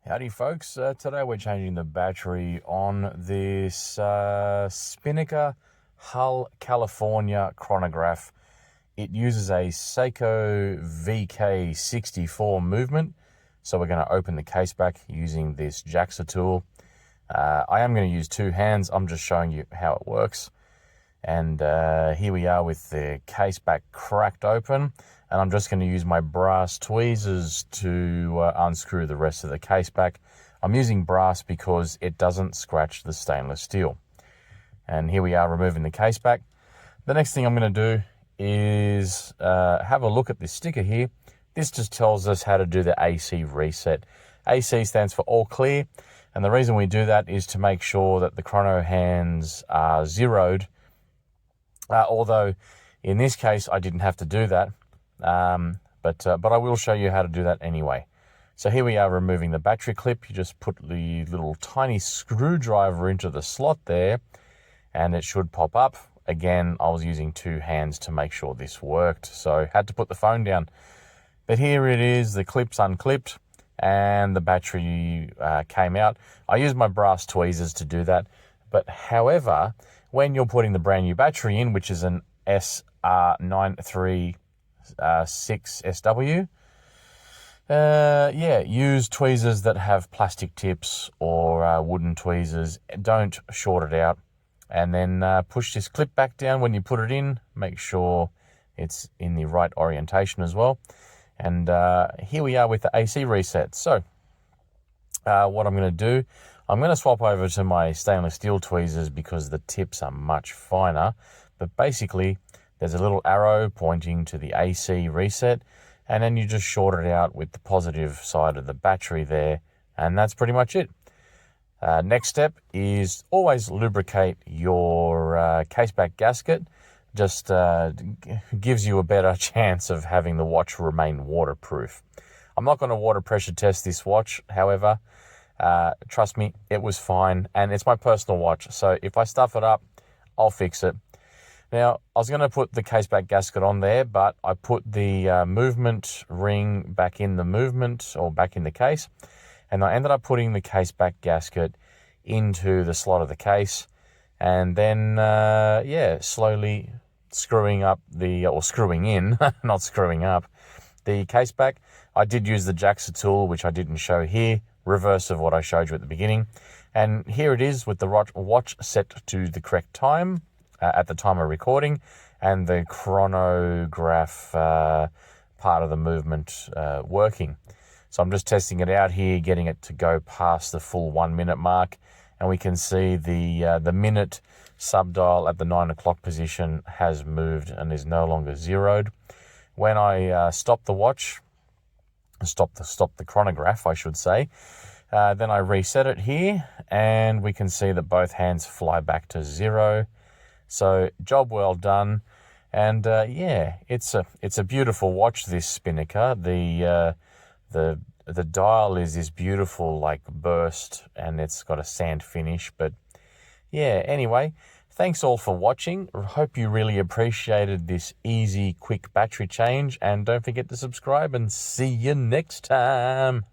Howdy folks, today we're changing the battery on this Spinnaker Hull California chronograph. It uses a Seiko VK64 movement, so we're going to open the case back using this JAXA tool. I am going to use two hands, I'm just showing you how it works. And here we are with the case back cracked open, and I'm just going to use my brass tweezers to unscrew the rest of the case back. I'm using brass because it doesn't scratch the stainless steel. And here we are removing the case back. The next thing I'm going to do is have a look at this sticker here. This just tells us how to do the AC reset. AC stands for all clear, and the reason we do that is to make sure that the chrono hands are zeroed. Although in this case I didn't have to do that, but I will show you how to do that anyway. So here we are removing the battery clip. You just put the little tiny screwdriver into the slot there and it should pop up. Again, I was using two hands to make sure this worked, so had to put the phone down. But here it is, the clip's unclipped and the battery came out. I used my brass tweezers to do that, but however, when you're putting the brand new battery in, which is an SR936SW, use tweezers that have plastic tips or wooden tweezers. Don't short it out. And then push this clip back down when you put it in. Make sure it's in the right orientation as well. And here we are with the AC reset. So what I'm going to do, I'm going to swap over to my stainless steel tweezers because the tips are much finer. But basically, there's a little arrow pointing to the AC reset, and then you just short it out with the positive side of the battery there, and that's pretty much it. Next step is always lubricate your caseback gasket. Just gives you a better chance of having the watch remain waterproof. I'm not going to water pressure test this watch, however. Trust me, it was fine, and it's my personal watch, so if I stuff it up, I'll fix it. Now, I was going to put the caseback gasket on there, but I put the movement ring back in the movement, or back in the case, and I ended up putting the caseback gasket into the slot of the case, and then, slowly screwing up or screwing in, not screwing up, the caseback. I did use the JAXA tool, which I didn't show here, reverse of what I showed you at the beginning. And here it is with the watch set to the correct time at the time of recording, and the chronograph part of the movement working. So I'm just testing it out here, getting it to go past the full 1 minute mark, and we can see the minute subdial at the 9 o'clock position has moved and is no longer zeroed. When I stop the watch, stop the chronograph, I should say, then I reset it here, and we can see that both hands fly back to zero. So job well done. And it's a beautiful watch, this Spinnaker. The dial is this beautiful like burst, and it's got a sand finish. But yeah, anyway, thanks all for watching. Hope you really appreciated this easy, quick battery change, and don't forget to subscribe, and see you next time.